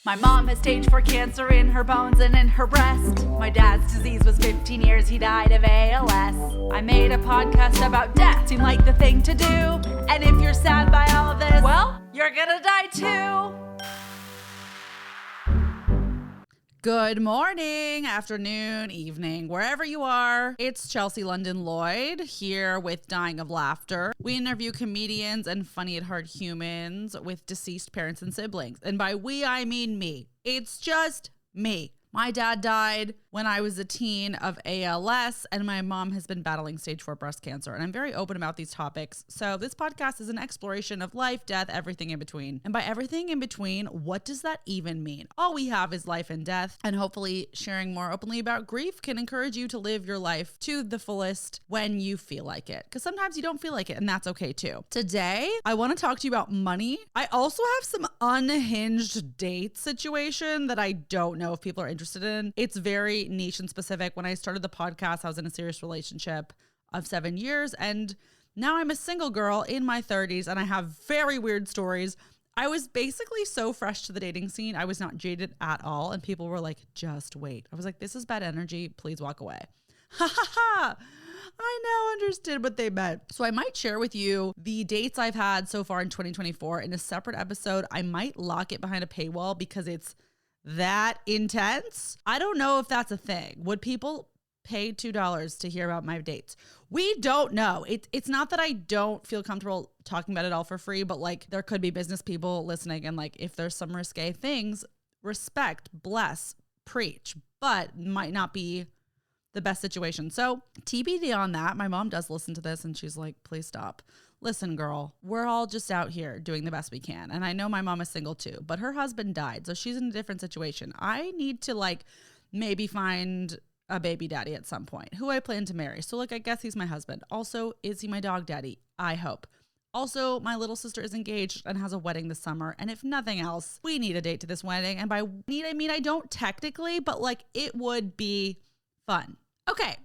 My mom has stage 4 cancer in her bones and in her breast. My dad's disease was 15 years, he died of ALS. I made a podcast about death, seemed like the thing to do. And if you're sad by all of this, well, you're gonna die too. Good morning, afternoon, evening, wherever you are. It's Chelsea London Lloyd here with Dying of Laughter. We interview comedians and funny at heart humans with deceased parents and siblings. And by we, I mean me. It's just me. My dad died when I was a teen of ALS, and my mom has been battling stage 4 breast cancer. And I'm very open about these topics. So this podcast is an exploration of life, death, everything in between. And by everything in between, what does that even mean? All we have is life and death. And hopefully sharing more openly about grief can encourage you to live your life to the fullest when you feel like it. Because sometimes you don't feel like it, and that's okay too. Today, I want to talk to you about money. I also have some unhinged date situation that I don't know if people are interested in. It's very niche and specific. When I started the podcast, I was in a serious relationship of 7 years, and now I'm a single girl in my 30s, and I have very weird stories. I was basically so fresh to the dating scene. I was not jaded at all, and people were like, just wait. I was like, this is bad energy. Please walk away. Ha ha ha. I now understood what they meant. So I might share with you the dates I've had so far in 2024 in a separate episode. I might lock it behind a paywall because it's that intense. I don't know if that's a thing. Would people pay $2 to hear about my dates? We don't know. It's not that I don't feel comfortable talking about it all for free, but like there could be business people listening, and like if there's some risque things, respect, bless, preach, but might not be the best situation. So TBD on that. My mom does listen to this and she's like, please stop. Listen, girl, we're all just out here doing the best we can. And I know my mom is single too, but her husband died. So she's in a different situation. I need to like maybe find a baby daddy at some point who I plan to marry. So like, I guess he's my husband. Also, is he my dog daddy? I hope. Also, my little sister is engaged and has a wedding this summer. And if nothing else, we need a date to this wedding. And by need, I mean, I don't technically, but like it would be fun. Okay.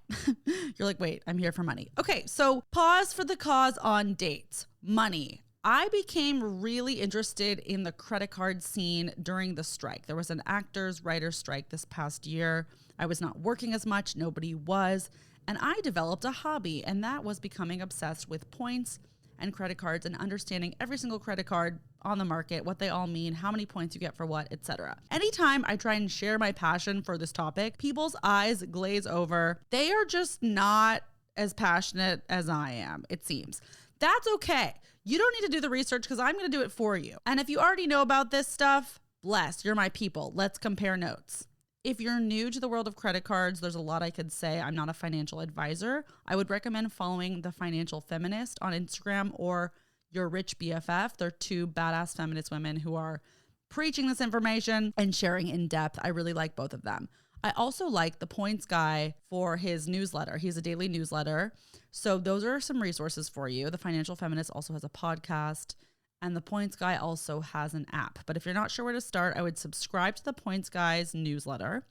You're like, wait, I'm here for money. Okay. So pause for the cause on dates. Money. I became really interested in the credit card scene during the strike. There was an actors, writers strike this past year. I was not working as much. Nobody was. And I developed a hobby, and that was becoming obsessed with points and credit cards and understanding every single credit card on the market, what they all mean, how many points you get for what, etc. Anytime I try and share my passion for this topic, people's eyes glaze over. They are just not as passionate as I am, it seems. That's okay. You don't need to do the research because I'm going to do it for you. And if you already know about this stuff, bless, you're my people. Let's compare notes. If you're new to the world of credit cards, there's a lot I could say. I'm not a financial advisor. I would recommend following The Financial Feminist on Instagram or Your Rich BFF. They're two badass feminist women who are preaching this information and sharing in depth. I really like both of them. I also like the Points Guy for his newsletter. He's a daily newsletter. So those are some resources for you. The Financial Feminist also has a podcast. And the Points Guy also has an app. But if you're not sure where to start, I would subscribe to the Points Guy's newsletter.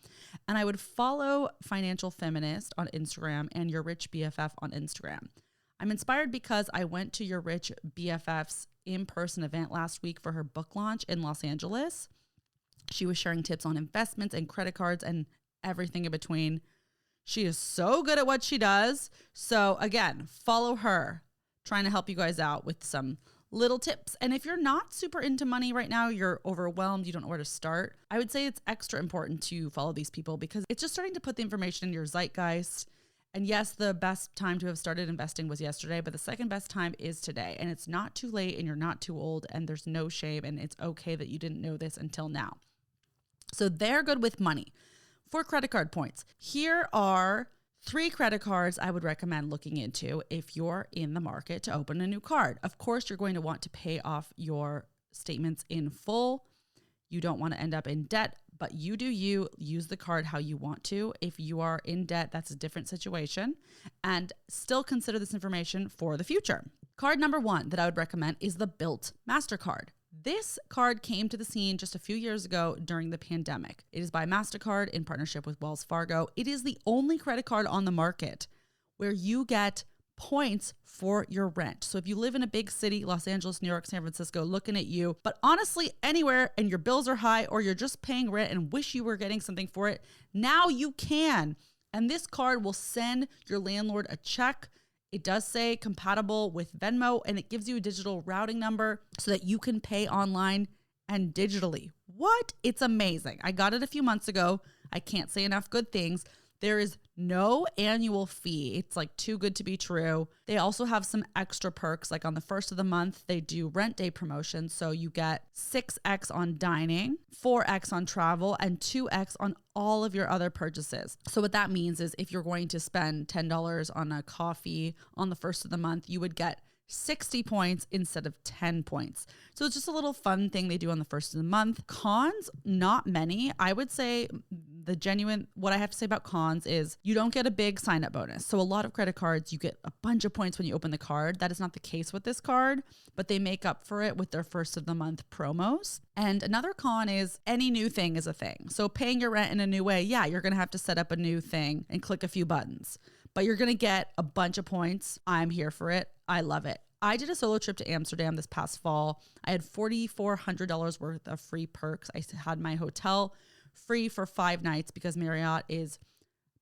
And I would follow Financial Feminist on Instagram and Your Rich BFF on Instagram. I'm inspired because I went to Your Rich BFF's in-person event last week for her book launch in Los Angeles. She was sharing tips on investments and credit cards and everything in between. She is so good at what she does. So again, follow her, trying to help you guys out with some little tips. And if you're not super into money right now, you're overwhelmed, you don't know where to start, I would say it's extra important to follow these people because it's just starting to put the information in your zeitgeist. And yes, the best time to have started investing was yesterday, but the second best time is today. And it's not too late and you're not too old and there's no shame and it's okay that you didn't know this until now. So they're good with money. For credit card points, here are 3 credit cards I would recommend looking into if you're in the market to open a new card. Of course, you're going to want to pay off your statements in full. You don't want to end up in debt, but you do you. Use the card how you want to. If you are in debt, that's a different situation. And still consider this information for the future. Card number 1 that I would recommend is the Bilt MasterCard. This card came to the scene just a few years ago during the pandemic. It is by MasterCard in partnership with Wells Fargo. It is the only credit card on the market where you get points for your rent. So if you live in a big city, Los Angeles, New York, San Francisco, looking at you, but honestly anywhere, and your bills are high, or you're just paying rent and wish you were getting something for it, now you can. And this card will send your landlord a check. It does say compatible with Venmo, and it gives you a digital routing number so that you can pay online and digitally. What? It's amazing. I got it a few months ago. I can't say enough good things. There is no annual fee. It's like too good to be true. They also have some extra perks. Like on the first of the month, they do rent day promotions. So you get 6x on dining, 4x on travel, and 2x on all of your other purchases. So what that means is if you're going to spend $10 on a coffee on the first of the month, you would get 60 points instead of 10 points. So it's just a little fun thing they do on the first of the month. Cons, not many. I would say what I have to say about cons is you don't get a big sign up bonus. So a lot of credit cards, you get a bunch of points when you open the card. That is not the case with this card, but they make up for it with their first of the month promos. And another con is any new thing is a thing. So paying your rent in a new way, yeah, you're going to have to set up a new thing and click a few buttons, but you're going to get a bunch of points. I'm here for it. I love it. I did a solo trip to Amsterdam this past fall. I had $4,400 worth of free perks. I had my hotel free for 5 nights because Marriott is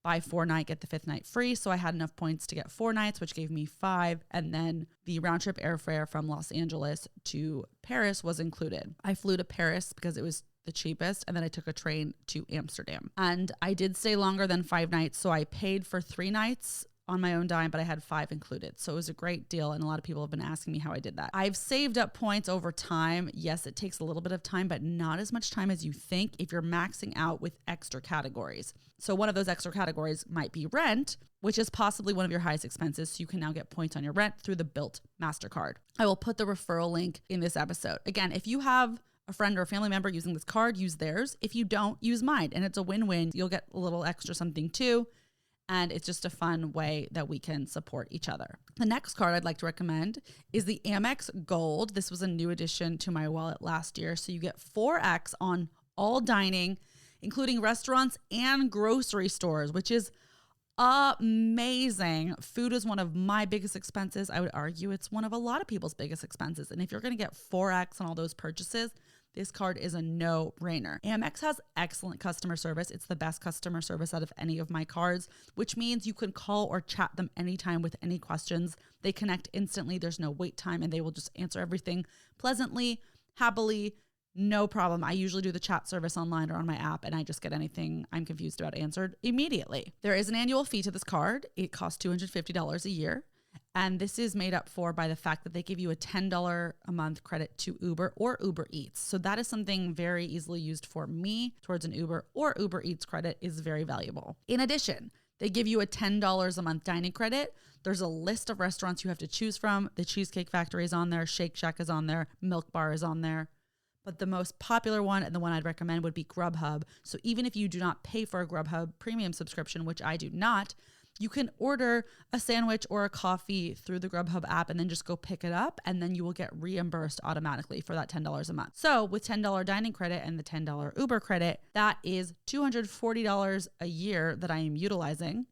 buy 4 night, get the 5th night free. So I had enough points to get 4 nights, which gave me 5. And then the round trip airfare from Los Angeles to Paris was included. I flew to Paris because it was the cheapest. And then I took a train to Amsterdam. And I did stay longer than 5 nights. So I paid for 3 nights on my own dime, but I had 5 included. So it was a great deal. And a lot of people have been asking me how I did that. I've saved up points over time. Yes, it takes a little bit of time, but not as much time as you think if you're maxing out with extra categories. So one of those extra categories might be rent, which is possibly one of your highest expenses. So you can now get points on your rent through the Bilt MasterCard. I will put the referral link in this episode. Again, if you have a friend or a family member using this card, use theirs. If you don't, use mine. And it's a win-win. You'll get a little extra something too. And it's just a fun way that we can support each other. The next card I'd like to recommend is the Amex Gold. This was a new addition to my wallet last year. So you get 4x on all dining, including restaurants and grocery stores, which is amazing. Food is one of my biggest expenses. I would argue it's one of a lot of people's biggest expenses. And if you're going to get 4x on all those purchases, this card is a no-brainer. Amex has excellent customer service. It's the best customer service out of any of my cards, which means you can call or chat them anytime with any questions. They connect instantly. There's no wait time, and they will just answer everything pleasantly, happily, no problem. I usually do the chat service online or on my app, and I just get anything I'm confused about answered immediately. There is an annual fee to this card. It costs $250 a year. And this is made up for by the fact that they give you a $10 a month credit to Uber or Uber Eats. So that is something very easily used for me towards an Uber or Uber Eats credit is very valuable. In addition, they give you a $10 a month dining credit. There's a list of restaurants you have to choose from. The Cheesecake Factory is on there. Shake Shack is on there. Milk Bar is on there. But the most popular one and the one I'd recommend would be Grubhub. So even if you do not pay for a Grubhub premium subscription, which I do not, you can order a sandwich or a coffee through the Grubhub app and then just go pick it up, and then you will get reimbursed automatically for that $10 a month. So with $10 dining credit and the $10 Uber credit, that is $240 a year that I am utilizing,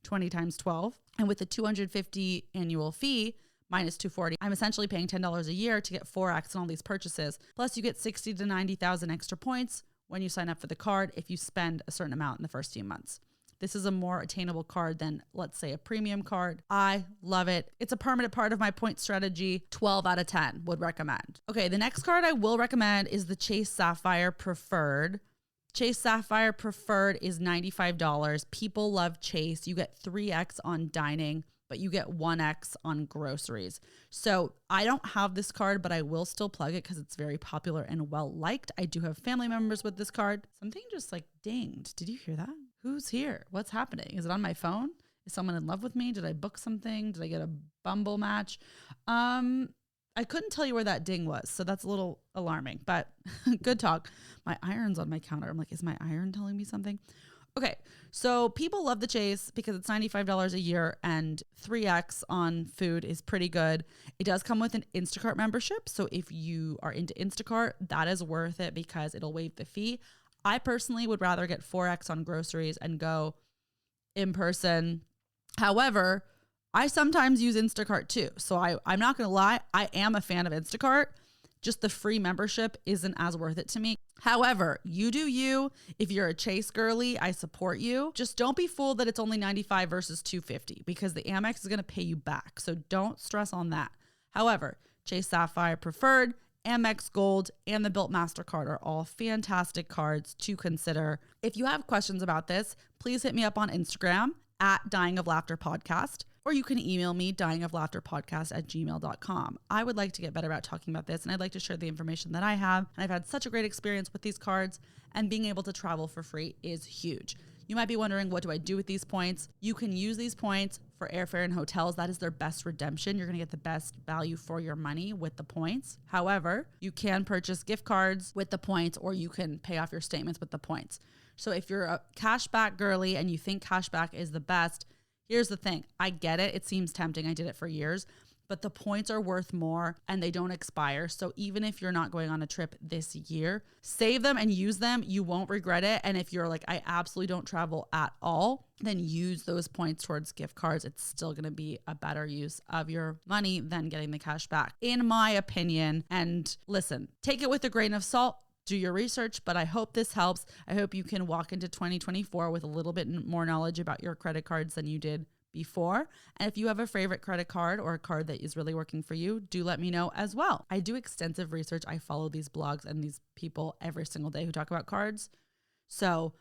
20 times 12. And with the $250 annual fee minus $240, I'm essentially paying $10 a year to get 4x on all these purchases. Plus you get 60 to 90,000 extra points when you sign up for the card if you spend a certain amount in the first few months. This is a more attainable card than, let's say, a premium card. I love it. It's a permanent part of my point strategy. 12 out of 10 would recommend. Okay, the next card I will recommend is the Chase Sapphire Preferred. Chase Sapphire Preferred is $95. People love Chase. You get 3x on dining, but you get 1x on groceries. So I don't have this card, but I will still plug it because it's very popular and well-liked. I do have family members with this card. Something just like dinged. Did you hear that? Who's here? What's happening? Is it on my phone? Is someone in love with me? Did I book something? Did I get a Bumble match? I couldn't tell you where that ding was, so that's a little alarming, but good talk. My iron's on my counter. I'm like, is my iron telling me something? Okay, so people love the Chase because it's $95 a year and 3x on food is pretty good. It does come with an Instacart membership, so if you are into Instacart, that is worth it because it'll waive the fee. I personally would rather get 4x on groceries and go in person. However, I sometimes use Instacart too. So I'm not going to lie. I am a fan of Instacart. Just the free membership isn't as worth it to me. However, you do you. If you're a Chase girly, I support you. Just don't be fooled that it's only $95 versus $250 because the Amex is going to pay you back. So don't stress on that. However, Chase Sapphire Preferred, Amex Gold, and the Built MasterCard are all fantastic cards to consider. If you have questions about this, please hit me up on Instagram at DyingOfLaughterPodcast, or you can email me dyingoflaughterpodcast@gmail.com. I would like to get better about talking about this, and I'd like to share the information that I have. And I've had such a great experience with these cards, and being able to travel for free is huge. You might be wondering, what do I do with these points? You can use these points for airfare and hotels. That is their best redemption. You're going to get the best value for your money with the points. However, you can purchase gift cards with the points, or you can pay off your statements with the points. So if you're a cashback girly and you think cashback is the best, here's the thing. I get it. It seems tempting. I did it for years, but the points are worth more and they don't expire. So even if you're not going on a trip this year, save them and use them. You won't regret it. And if you're like, I absolutely don't travel at all, then use those points towards gift cards. It's still going to be a better use of your money than getting the cash back, in my opinion. And listen, take it with a grain of salt. Do your research, but I hope this helps. I hope you can walk into 2024 with a little bit more knowledge about your credit cards than you did before. And if you have a favorite credit card or a card that is really working for you, do let me know as well. I do extensive research. I follow these blogs and these people every single day who talk about cards. So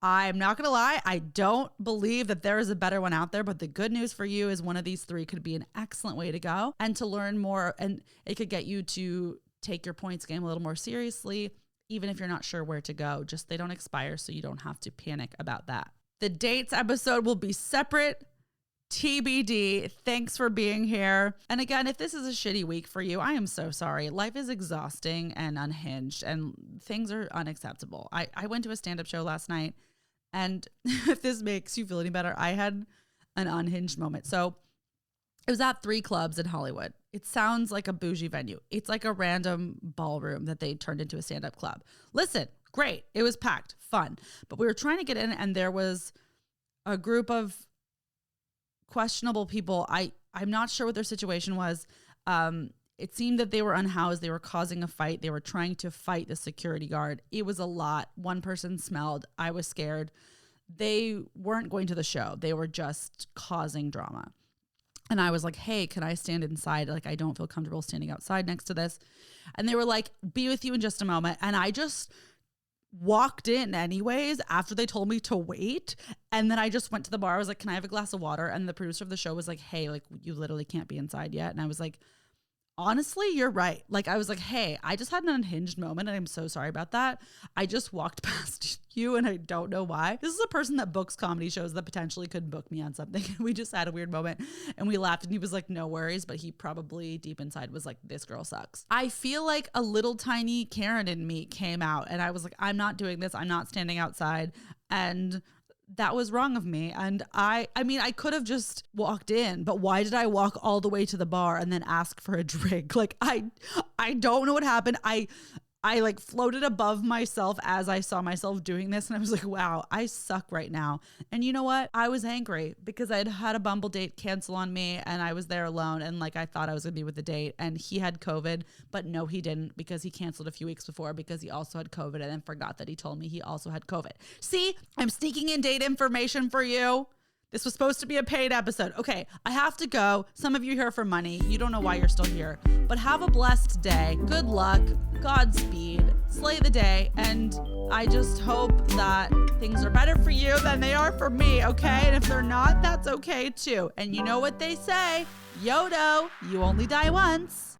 I'm not going to lie. I don't believe that there is a better one out there, but the good news for you is one of these three could be an excellent way to go and to learn more. And it could get you to take your points game a little more seriously. Even if you're not sure where to go, just they don't expire, so you don't have to panic about that. The dates episode will be separate, TBD. Thanks for being here. And again, if this is a shitty week for you, I am so sorry. Life is exhausting and unhinged, and things are unacceptable. I went to a stand-up show last night, and if this makes you feel any better, I had an unhinged moment. So it was at 3 clubs in Hollywood. It sounds like a bougie venue. It's like a random ballroom that they turned into a stand-up club. Listen, great. It was packed, fun. But we were trying to get in, and there was a group of questionable people. I'm not sure what their situation was. It seemed that they were unhoused. They were causing a fight. They were trying to fight the security guard. It was a lot. One person smelled. I was scared. They weren't going to the show. They were just causing drama. And I was like, hey, can I stand inside? Like, I don't feel comfortable standing outside next to this. And they were like, be with you in just a moment. And I just walked in anyways after they told me to wait. And then I just went to the bar. I was like, can I have a glass of water? And the producer of the show was like, hey, like, you literally can't be inside yet. And I was like, honestly, you're right. Like, I was like, hey, I just had an unhinged moment and I'm so sorry about that. I just walked past you and I don't know why. This is a person that books comedy shows that potentially could book me on something. We just had a weird moment and we laughed and he was like, no worries. But he probably deep inside was like, this girl sucks. I feel like a little tiny Karen in me came out and I was like, I'm not doing this. I'm not standing outside. And that was wrong of me. And I mean, I could have just walked in, but why did I walk all the way to the bar and then ask for a drink? Like, I don't know what happened. I like floated above myself as I saw myself doing this. And I was like, wow, I suck right now. And you know what? I was angry because I'd had a Bumble date cancel on me and I was there alone. And like, I thought I was gonna be with the date and he had COVID, but no, he didn't, because he canceled a few weeks before because he also had COVID and then forgot that he told me he also had COVID. See, I'm sneaking in date information for you. This was supposed to be a paid episode. Okay, I have to go. Some of you here for money. You don't know why you're still here. But have a blessed day. Good luck. Godspeed. Slay the day. And I just hope that things are better for you than they are for me, okay? And if they're not, that's okay too. And you know what they say? YOLO, you only die once.